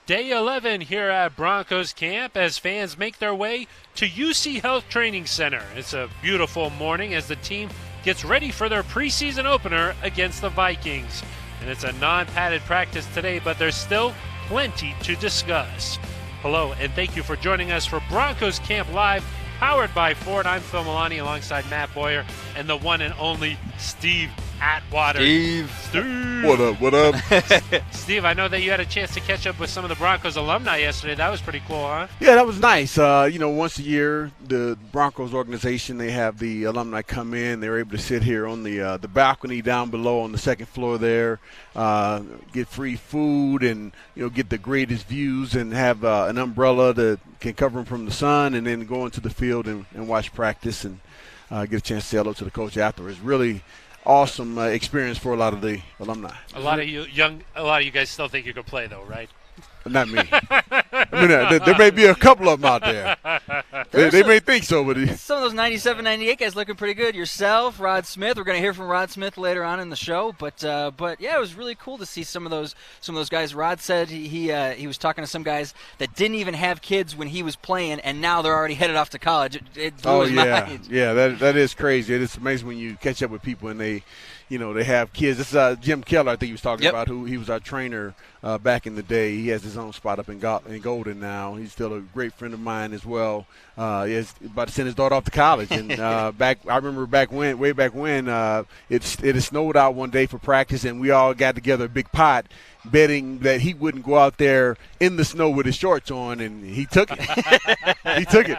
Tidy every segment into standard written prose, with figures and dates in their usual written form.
Day 11 here at Broncos camp as fans make their way to UC Health Training Center. It's a beautiful morning as the team gets ready for their preseason opener against the Vikings. And it's a non-padded practice today, but there's still plenty to discuss. Hello, and thank you for joining us for Broncos Camp Live, powered by Ford. I'm Phil Milani alongside Matt Boyer and the one and only Steve Atwater. Steve. What up? Steve, I know that you had a chance to catch up with some of the Broncos alumni yesterday. That was pretty cool, huh? Yeah, that was nice. Once a year, the Broncos organization, they have the alumni come in. They're able to sit here on the balcony down below on the second floor there, get free food and, get the greatest views and have an umbrella that can cover them from the sun, and then go into the field and watch practice and get a chance to say hello to the coach afterwards. Really awesome experience for a lot of the alumni. A lot of you guys still think you could play, though, right? Not me. There may be a couple of them out there. They may think so, but some of those 97, 98 guys looking pretty good. Yourself, Rod Smith. We're going to hear from Rod Smith later on in the show. But yeah, it was really cool to see some of those guys. Rod said he was talking to some guys that didn't even have kids when he was playing, and now they're already headed off to college. It blew his mind. Yeah, that is crazy. It's amazing when you catch up with people and they have kids. This is Jim Keller, I think he was talking about, who he was our trainer back in the day. He has his own spot up in Golden now. He's still a great friend of mine as well. He's about to send his daughter off to college. And I remember way back when, it had snowed out one day for practice, and we all got together a big pot, betting that he wouldn't go out there in the snow with his shorts on, and he took it. He took it.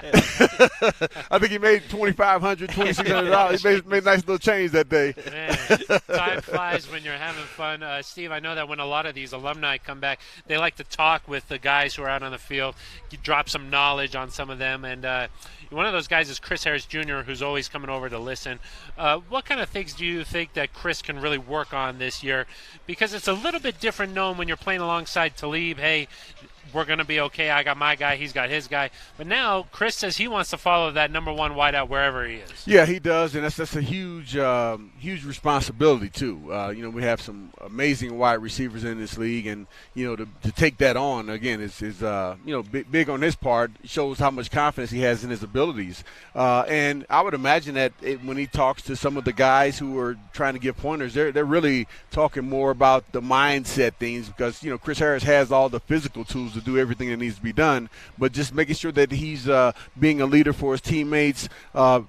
I think he made $2,500, $2,600. He made a nice little change that day. Man, time flies when you're having fun. Steve, I know that when a lot of these alumni come back, they like to talk with the guys who are out on the field, drop some knowledge on some of them, and one of those guys is Chris Harris Jr., who's always coming over to listen. What kind of things do you think that Chris can really work on this year? Because it's a little bit different knowing when you're playing alongside Talib, hey, we're going to be okay. I got my guy. He's got his guy. But now Chris says he wants to follow that number one wideout wherever he is. Yeah, he does, and that's a huge responsibility too. We have some amazing wide receivers in this league, and to take that on again is big on his part. Shows how much confidence he has in his abilities. And I would imagine that when he talks to some of the guys who are trying to give pointers, they're really talking more about the mindset things, because Chris Harris has all the physical tools to do everything that needs to be done, but just making sure that he's being a leader for his teammates,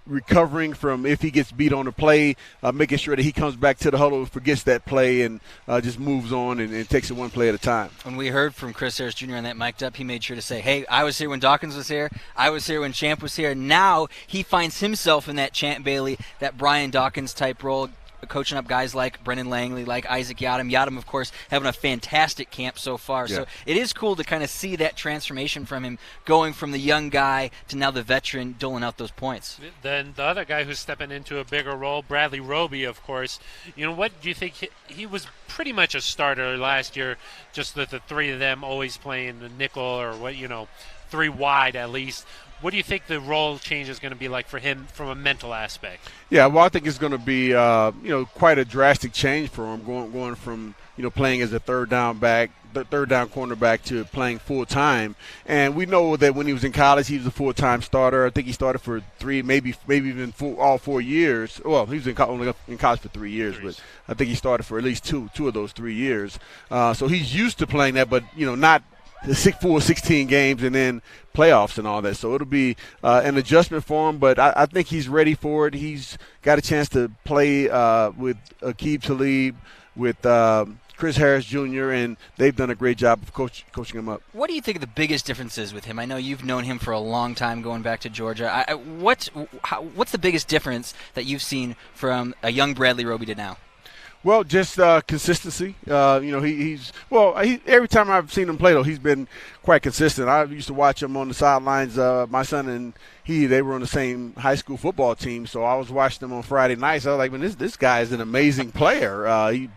recovering from if he gets beat on a play, making sure that he comes back to the huddle, forgets that play, and just moves on and takes it one play at a time. When we heard from Chris Harris Jr. on that mic'd up, he made sure to say, hey, I was here when Dawkins was here. I was here when Champ was here. Now he finds himself in that Champ Bailey, that Brian Dawkins type role, coaching up guys like Brendan Langley, like Isaac Yiadom. Yiadom, of course, having a fantastic camp so far. Yeah. So it is cool to kind of see that transformation from him, going from the young guy to now the veteran, doling out those points. Then the other guy who's stepping into a bigger role, Bradley Roby, of course. What do you think? He was pretty much a starter last year, just with the three of them always playing the nickel or three wide at least. What do you think the role change is going to be like for him from a mental aspect? Yeah, well, I think it's going to be, quite a drastic change for him, going from, playing as a third down cornerback to playing full time. And we know that when he was in college, he was a full time starter. I think he started for three, maybe even all 4 years. Well, he was only in college for 3 years, but I think he started for at least two of those 3 years. So he's used to playing that, but not the 16 games and then playoffs and all that. So it'll be an adjustment for him, but I think he's ready for it. He's got a chance to play with Aqib Talib, with Chris Harris Jr., and they've done a great job of coaching him up. What do you think of the biggest differences with him? I know you've known him for a long time, going back to Georgia. What's the biggest difference that you've seen from a young Bradley Roby to now? Well, just consistency. Every time I've seen him play, though, he's been quite consistent. I used to watch him on the sidelines. My son and they were on the same high school football team, so I was watching them on Friday nights. I was like, man, this guy is an amazing player. He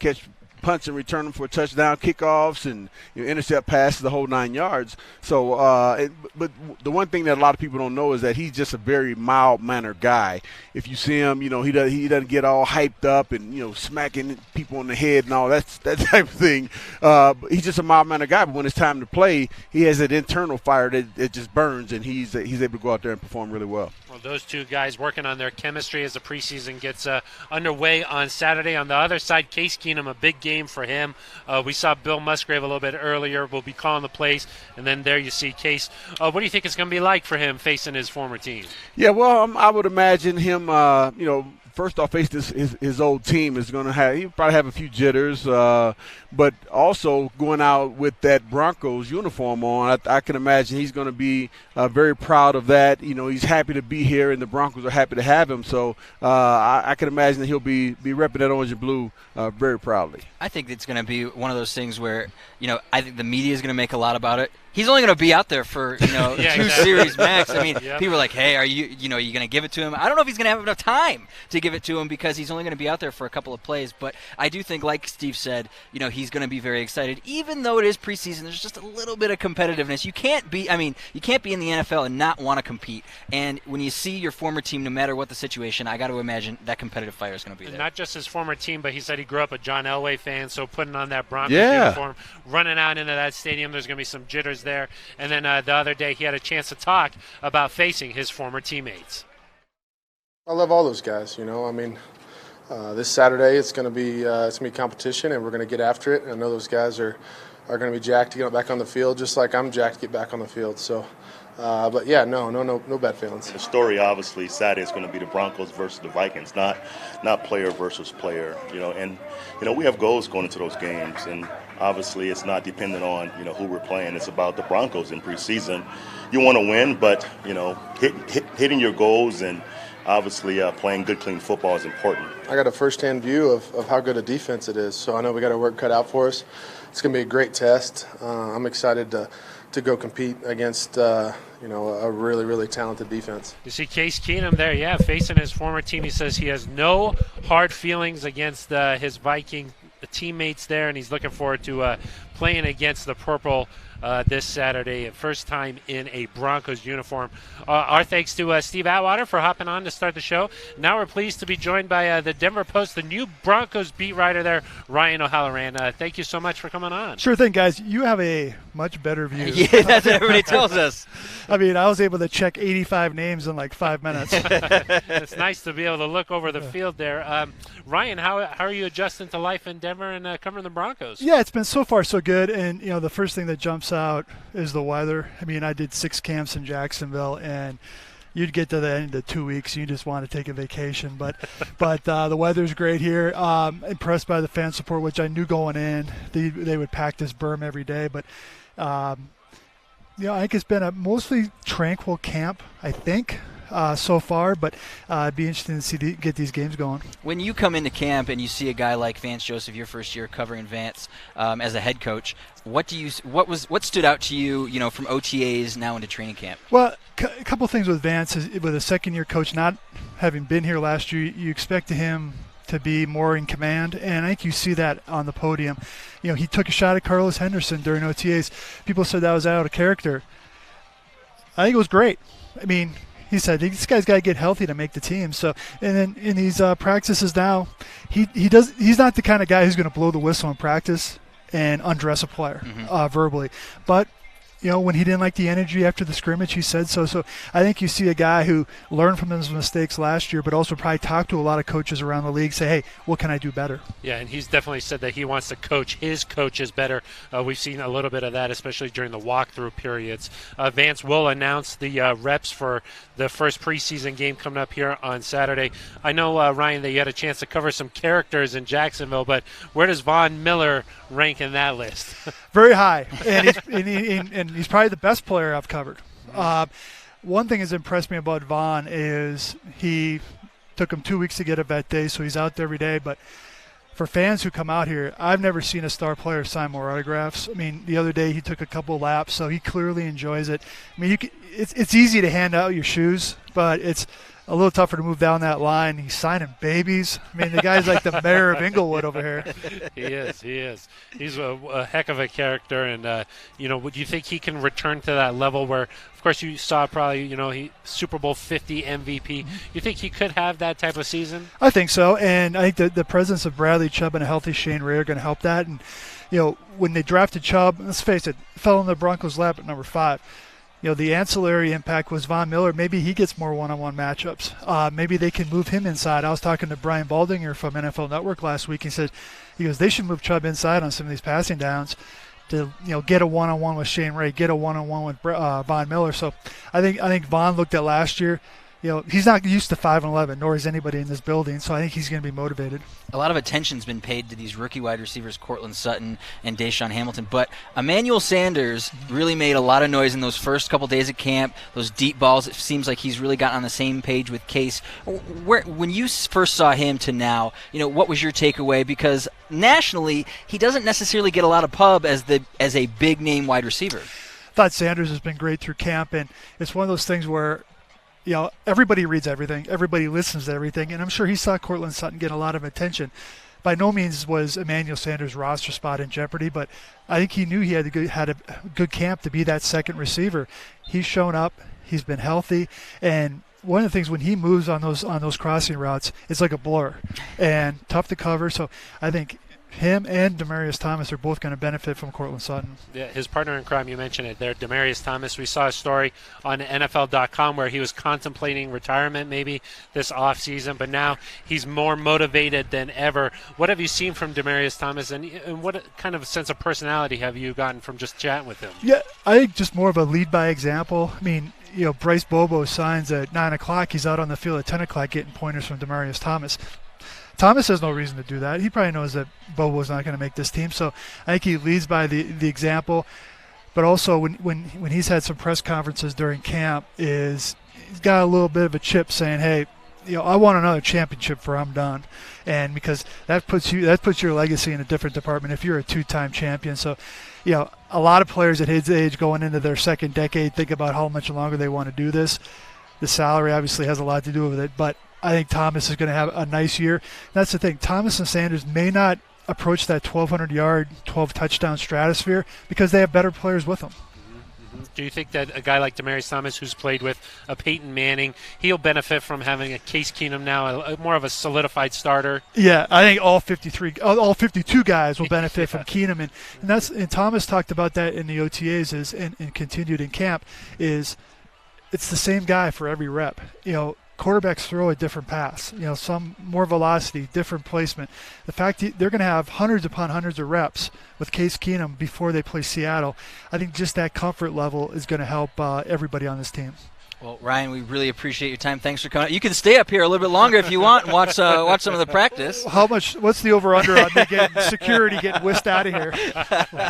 catch punts and return them for touchdown kickoffs and intercept passes the whole 9 yards. So, but the one thing that a lot of people don't know is that he's just a very mild-mannered guy. If you see him, he doesn't get all hyped up and smacking people on the head and all that type of thing. He's just a mild-mannered guy. But when it's time to play, he has that internal fire that just burns, and he's able to go out there and perform really well. Well, those two guys working on their chemistry as the preseason gets underway on Saturday. On the other side, Case Keenum, a big game for him. We saw Bill Musgrave a little bit earlier. We'll be calling the plays, and then there you see Case. What do you think it's going to be like for him facing his former team? Yeah, well, I would imagine him, first off, face his old team he'll probably have a few jitters, but also going out with that Broncos uniform on, I can imagine he's going to be very proud of that. He's happy to be here, and the Broncos are happy to have him. So I can imagine that he'll be repping that orange and blue very proudly. I think it's going to be one of those things where, I think the media is going to make a lot about it. He's only going to be out there for, Yeah, 2 exactly. series max. I mean, Yep. people are like, hey, are you going to give it to him? I don't know if he's going to have enough time to give it to him because he's only going to be out there for a couple of plays. But I do think, like Steve said, he's going to be very excited. Even though it is preseason, there's just a little bit of competitiveness. You can't be in the NFL and not want to compete. And when you see your former team, no matter what the situation, I got to imagine that competitive fire is going to be there. Not just his former team, but he said he grew up a John Elway fan, so putting on that Broncos Yeah. uniform, running out into that stadium, there's going to be some jitters there. And then the other day he had a chance to talk about facing his former teammates. I love all those guys, this Saturday it's going to be competition, and we're going to get after it. I know those guys are going to be jacked to get back on the field, just like I'm jacked to get back on the field. So, but yeah, no bad feelings. The story, obviously, Saturday is going to be the Broncos versus the Vikings, not player versus player. And we have goals going into those games, and obviously it's not dependent on who we're playing. It's about the Broncos in preseason. You want to win, but hitting your goals and obviously playing good, clean football is important. I got a first-hand view of how good a defense it is, so I know we got our work cut out for us. It's going to be a great test. I'm excited to go compete against a really, really talented defense. You see Case Keenum there, facing his former team. He says he has no hard feelings against his Viking teammates there, and he's looking forward to playing against the Purple this Saturday. First time in a Broncos uniform. Our thanks to Steve Atwater for hopping on to start the show. Now we're pleased to be joined by the Denver Post, the new Broncos beat writer there, Ryan O'Halloran. Thank you so much for coming on. Sure thing, guys. You have a much better view. Yeah, that's what everybody tells us. I was able to check 85 names in like 5 minutes. It's nice to be able to look over the field there. Ryan, how are you adjusting to life in Denver and covering the Broncos? Yeah, it's been so far so good. And, the first thing that jumps out is the weather. I did 6 camps in Jacksonville, and you'd get to the end of 2 weeks and you just want to take a vacation. But the weather's great here. Impressed by the fan support, which I knew going in. They would pack this berm every day. But, I think it's been a mostly tranquil camp, I think. So far, but it'd be interesting to see get these games going. When you come into camp and you see a guy like Vance Joseph, your first year covering Vance as a head coach, what stood out to you, from OTAs now into training camp? Well, a couple things with Vance is with a second-year coach not having been here last year, you expect him to be more in command, and I think you see that on the podium. He took a shot at Carlos Henderson during OTAs. People said that was out of character. I think it was great. He said this guy's got to get healthy to make the team. So, and then in these practices now, he's not the kind of guy who's going to blow the whistle in practice and undress a player verbally. But when he didn't like the energy after the scrimmage, he said so. So I think you see a guy who learned from his mistakes last year, but also probably talked to a lot of coaches around the league, say, hey, what can I do better? Yeah, and he's definitely said that he wants to coach his coaches better. We've seen a little bit of that, especially during the walkthrough periods. Vance will announce the reps for the first preseason game coming up here on Saturday. I know, Ryan, that you had a chance to cover some characters in Jacksonville, but where does Von Miller rank in that list? Very high, and he's probably the best player I've covered. One thing that's impressed me about Von is he took him 2 weeks to get a vet day, so he's out there every day. But for fans who come out here, I've never seen a star player sign more autographs. The other day he took a couple laps, so he clearly enjoys it. It's easy to hand out your shoes, but it's a little tougher to move down that line. He's signing babies. I mean, the guy's like the mayor of Inglewood over here. He is. He's a heck of a character, and would you think he can return to that level where, of course, you saw probably, he Super Bowl 50 MVP. You think he could have that type of season? I think so, and I think the presence of Bradley Chubb and a healthy Shane Ray are going to help that. And when they drafted Chubb, let's face it, fell in the Broncos' lap at number 5. The ancillary impact was Von Miller. Maybe he gets more one-on-one matchups. Maybe they can move him inside. I was talking to Brian Baldinger from NFL Network last week. He goes, they should move Chubb inside on some of these passing downs to get a one-on-one with Shane Ray, get a one-on-one with Von Miller. So I think Von looked at last year. He's not used to 5-11, nor is anybody in this building, so I think he's going to be motivated. A lot of attention's been paid to these rookie wide receivers, Cortland Sutton and Deshaun Hamilton, but Emmanuel Sanders really made a lot of noise in those first couple days at camp, those deep balls. It seems like he's really gotten on the same page with Case. When you first saw him to now, what was your takeaway? Because nationally, he doesn't necessarily get a lot of pub as a big-name wide receiver. I thought Sanders has been great through camp, and it's one of those things where everybody reads everything, everybody listens to everything, and I'm sure he saw Cortland Sutton get a lot of attention. By no means was Emmanuel Sanders' roster spot in jeopardy, but I think he knew he had a good camp to be that second receiver. He's shown up, he's been healthy, and one of the things when he moves on those crossing routes, it's like a blur and tough to cover. So I think him and Demaryius Thomas are both going to benefit from Cortland Sutton. Yeah, his partner in crime, you mentioned it there, Demaryius Thomas. We saw a story on NFL.com where he was contemplating retirement maybe this offseason, but now he's more motivated than ever. What have you seen from Demaryius Thomas, and what kind of sense of personality have you gotten from just chatting with him? Yeah, I think just more of a lead by example. I mean, Bryce Bobo signs at 9 o'clock. He's out on the field at 10 o'clock getting pointers from Demaryius Thomas. Thomas has no reason to do that. He probably knows that Bobo's not going to make this team. So I think he leads by the example. But also when he's had some press conferences during camp, he's got a little bit of a chip saying, hey, I want another championship for I'm done. And because that puts your legacy in a different department if you're a 2-time champion. So, a lot of players at his age going into their second decade think about how much longer they want to do this. The salary obviously has a lot to do with it, but I think Thomas is going to have a nice year. That's the thing. Thomas and Sanders may not approach that 1,200-yard, 12-touchdown stratosphere because they have better players with them. Do you think that a guy like Demaryius Thomas, who's played with a Peyton Manning, he'll benefit from having a Case Keenum now, more of a solidified starter? Yeah, I think all 52 guys will benefit from Keenum, and Thomas talked about that in the OTAs and continued in camp. It's the same guy for every rep. Quarterbacks throw a different pass, some more velocity, different placement. The fact they're going to have hundreds upon hundreds of reps with Case Keenum before they play Seattle, I think just that comfort level is going to help everybody on this team. Well, Ryan, we really appreciate your time. Thanks for coming. You can stay up here a little bit longer if you want and watch some of the practice. What's the over-under on me getting security getting whisked out of here?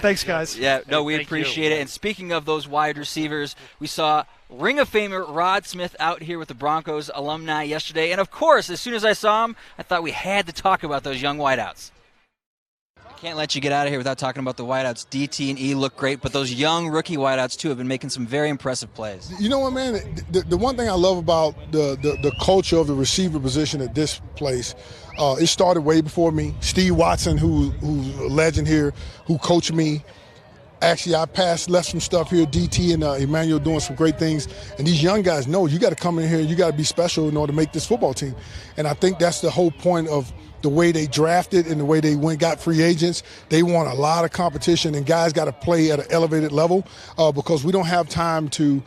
Thanks, guys. Yeah, no, we appreciate it. And speaking of those wide receivers, we saw Ring of Famer Rod Smith out here with the Broncos alumni yesterday. And, of course, as soon as I saw him, I thought we had to talk about those young wideouts. Can't let you get out of here without talking about the wideouts. DT and E look great, but those young rookie wideouts, too, have been making some very impressive plays. You know what, man? The one thing I love about the culture of the receiver position at this place, it started way before me. Steve Watson, who's a legend here, who coached me. Actually, I left some stuff here. DT and Emmanuel doing some great things. And these young guys know you got to come in here and you got to be special in order to make this football team. And I think that's the whole point of the way they drafted and the way they got free agents. They want a lot of competition, and guys got to play at an elevated level because we don't have time to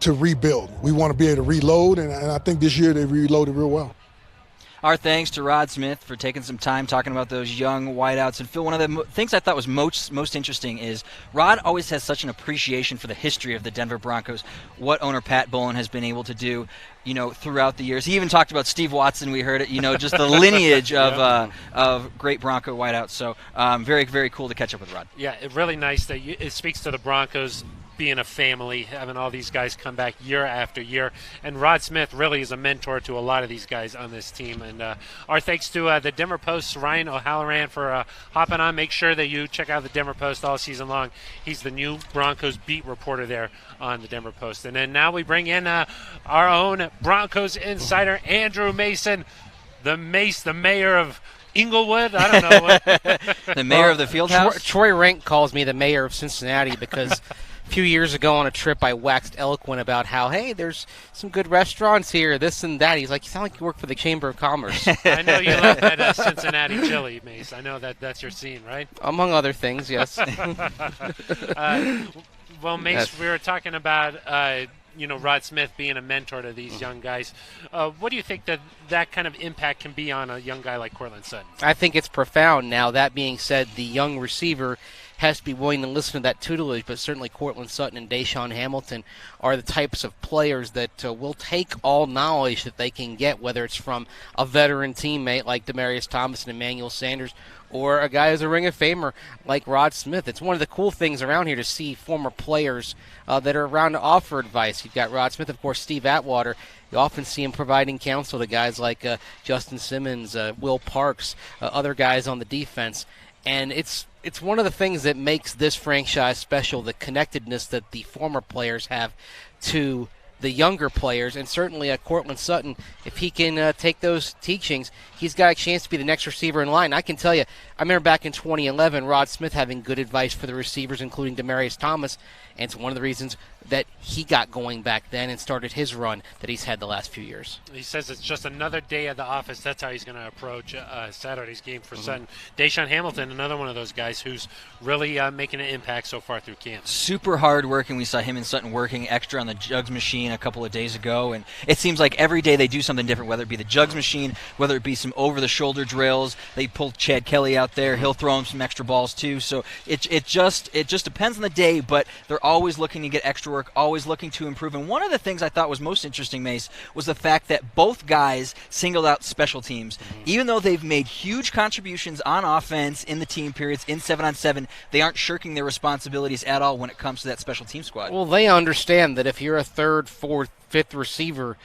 rebuild. We want to be able to reload, and I think this year they reloaded real well. Our thanks to Rod Smith for taking some time talking about those young wideouts. And Phil, one of the things I thought was most interesting is Rod always has such an appreciation for the history of the Denver Broncos, what owner Pat Bowlen has been able to do, throughout the years. He even talked about Steve Watson. We heard it, just the lineage of great Bronco wideouts. So very, very cool to catch up with Rod. Yeah, really nice that it speaks to the Broncos being a family, having all these guys come back year after year. And Rod Smith really is a mentor to a lot of these guys on this team. And our thanks to the Denver Post's Ryan O'Halloran for hopping on. Make sure that you check out the Denver Post all season long. He's the new Broncos beat reporter there on the Denver Post. And then now we bring in our own Broncos insider, Andrew Mason, the mayor of Inglewood. I don't know what. The mayor of the Fieldhouse. Troy Rank calls me the mayor of Cincinnati because a few years ago on a trip I waxed eloquent about how, hey, there's some good restaurants here, this and that. He's like, you sound like you work for the Chamber of Commerce. I know you love that Cincinnati chili, Mace. I know that's your scene, right? Among other things, yes. Well, Mace, Yes. we were talking about Rod Smith being a mentor to these young guys. What do you think that kind of impact can be on a young guy like Cortland Sutton? I think it's profound. Now, that being said, the young receiver has to be willing to listen to that tutelage, but certainly Cortland Sutton and Deshaun Hamilton are the types of players that will take all knowledge that they can get, whether it's from a veteran teammate like Demaryius Thomas and Emmanuel Sanders, or a guy who's a Ring of Famer like Rod Smith. It's one of the cool things around here to see former players that are around to offer advice. You've got Rod Smith, of course, Steve Atwater. You often see him providing counsel to guys like Justin Simmons, Will Parks, other guys on the defense. And it's one of the things that makes this franchise special, the connectedness that the former players have to the younger players, and certainly Cortland Sutton, if he can take those teachings, he's got a chance to be the next receiver in line. I can tell you, I remember back in 2011, Rod Smith having good advice for the receivers, including Demaryius Thomas, and it's one of the reasons that he got going back then and started his run that he's had the last few years. He says it's just another day at the office. That's how he's going to approach Saturday's game for Sutton. Deshaun Hamilton, another one of those guys who's really making an impact so far through camp. Super hard working. We saw him and Sutton working extra on the jugs machine a couple of days ago, and it seems like every day they do something different, whether it be the jugs machine, whether it be some over-the-shoulder drills. They pulled Chad Kelly out there. He'll throw him some extra balls too. So it just depends on the day, but they're always looking to get extra work, always looking to improve. And one of the things I thought was most interesting, Mace, was the fact that both guys singled out special teams. Even though they've made huge contributions on offense in the team periods, in 7-on-7, they aren't shirking their responsibilities at all when it comes to that special team squad. Well, they understand that if you're a third, fourth, fifth receiver,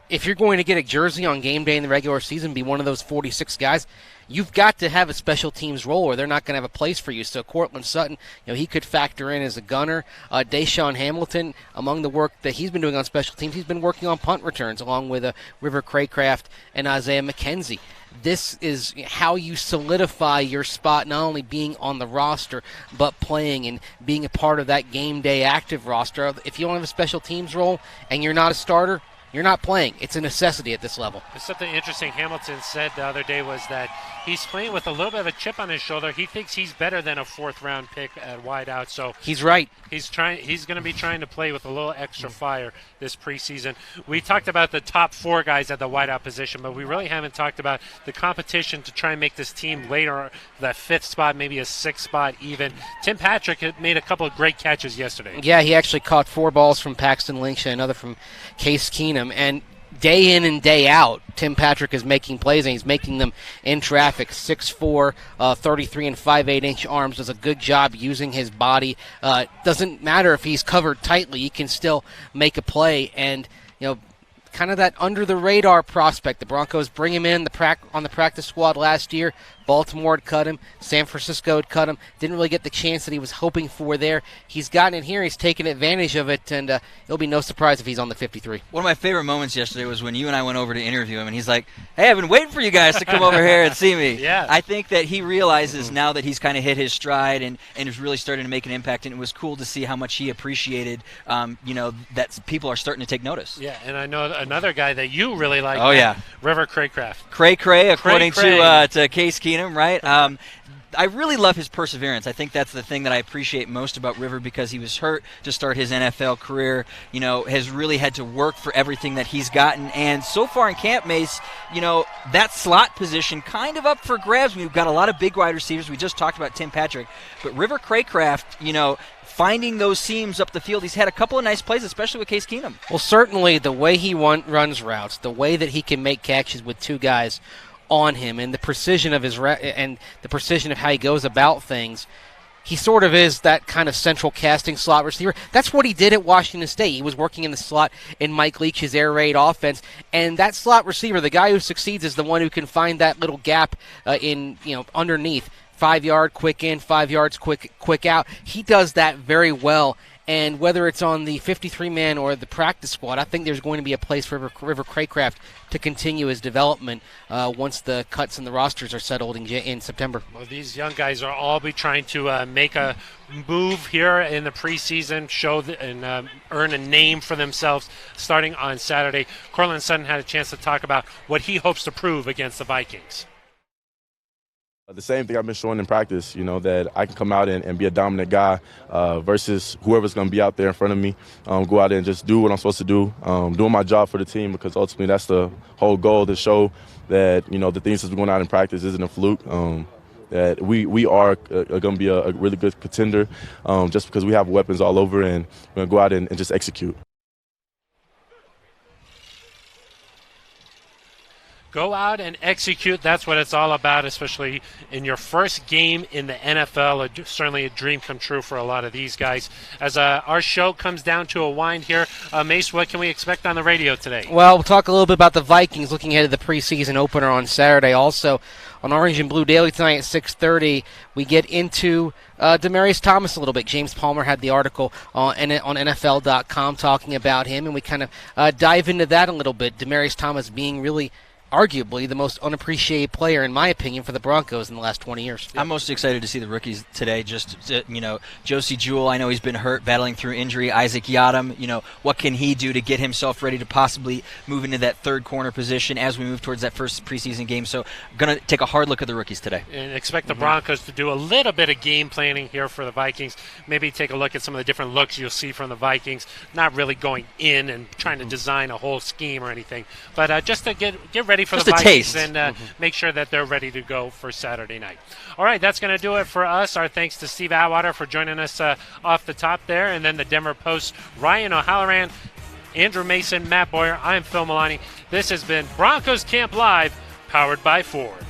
if you're going to get a jersey on game day in the regular season, be one of those 46 guys, you've got to have a special teams role or they're not going to have a place for you. So Cortland Sutton, he could factor in as a gunner. Deshaun Hamilton, among the work that he's been doing on special teams, he's been working on punt returns along with River Craycraft and Isaiah McKenzie. This is how you solidify your spot, not only being on the roster, but playing and being a part of that game day active roster. If you don't have a special teams role and you're not a starter, you're not playing. It's a necessity at this level. Something interesting Hamilton said the other day was that he's playing with a little bit of a chip on his shoulder. He thinks he's better than a fourth-round pick at wideout. So he's right. He's going to be trying to play with a little extra fire this preseason. We talked about the top four guys at the wideout position, but we really haven't talked about the competition to try and make this team later, that fifth spot, maybe a sixth spot even. Tim Patrick had made a couple of great catches yesterday. Yeah, he actually caught 4 balls from Paxton Lynch and another from Case Keenum. And day in and day out, Tim Patrick is making plays, and he's making them in traffic. 6'4", 33 and 5/8-inch arms, does a good job using his body. Doesn't matter if he's covered tightly, he can still make a play. And, kind of that under-the-radar prospect. The Broncos bring him in on the practice squad last year. Baltimore had cut him. San Francisco had cut him. Didn't really get the chance that he was hoping for there. He's gotten it here. He's taken advantage of it, and it'll be no surprise if he's on the 53. One of my favorite moments yesterday was when you and I went over to interview him, and he's like, hey, I've been waiting for you guys to come over here and see me. Yeah. I think that he realizes now that he's kind of hit his stride and is really starting to make an impact, and it was cool to see how much he appreciated, that people are starting to take notice. Yeah, and I know another guy that you really like. Oh, yeah. River Craycraft. Cray, according Cray. to Case Keenum, right? I really love his perseverance. I think that's the thing that I appreciate most about River, because he was hurt to start his NFL career, has really had to work for everything that he's gotten. And so far in camp, Mace, that slot position kind of up for grabs. We've got a lot of big wide receivers. We just talked about Tim Patrick. But River Craycraft, finding those seams up the field, he's had a couple of nice plays, especially with Case Keenum. Well, certainly the way he runs routes, the way that he can make catches with 2 guys on him, and the precision of the precision of how he goes about things, he sort of is that kind of central casting slot receiver. That's what he did at Washington State. He was working in the slot in Mike Leach's air raid offense, and that slot receiver, the guy who succeeds, is the one who can find that little gap underneath. 5 yard, quick in, 5 yards, quick out. He does that very well. And whether it's on the 53-man or the practice squad, I think there's going to be a place for River Craycraft to continue his development once the cuts and the rosters are settled in September. Well, these young guys are all be trying to make a move here in the preseason, and earn a name for themselves starting on Saturday. Cortland Sutton had a chance to talk about what he hopes to prove against the Vikings. The same thing I've been showing in practice, that I can come out and be a dominant guy versus whoever's going to be out there in front of me. Go out there and just do what I'm supposed to do, doing my job for the team, because ultimately that's the whole goal, to show that, the things that's going out in practice isn't a fluke, that we are going to be a really good contender just because we have weapons all over, and we're going to go out and just execute. Go out and execute. That's what it's all about, especially in your first game in the NFL. Certainly a dream come true for a lot of these guys. As our show comes down to a wind here, Mace, what can we expect on the radio today? Well, we'll talk a little bit about the Vikings looking ahead to the preseason opener on Saturday. Also, on Orange and Blue Daily tonight at 6:30, we get into Demaryius Thomas a little bit. James Palmer had the article on NFL.com talking about him, and we kind of dive into that a little bit. Demaryius Thomas being really arguably the most unappreciated player, in my opinion, for the Broncos in the last 20 years. I'm most excited to see the rookies today. Josie Jewell, I know he's been hurt, battling through injury. Isaac Yiadom, what can he do to get himself ready to possibly move into that third corner position as we move towards that first preseason game? So going to take a hard look at the rookies today. And expect the Broncos to do a little bit of game planning here for the Vikings. Maybe take a look at some of the different looks you'll see from the Vikings. Not really going in and trying to design a whole scheme or anything, but just to get ready for just the Vikings taste. And make sure that they're ready to go for Saturday night. All right, that's going to do it for us. Our thanks to Steve Atwater for joining us off the top there, and then the Denver Post, Ryan O'Halloran, Andrew Mason, Matt Boyer. I'm Phil Milani. This has been Broncos Camp Live, powered by Ford.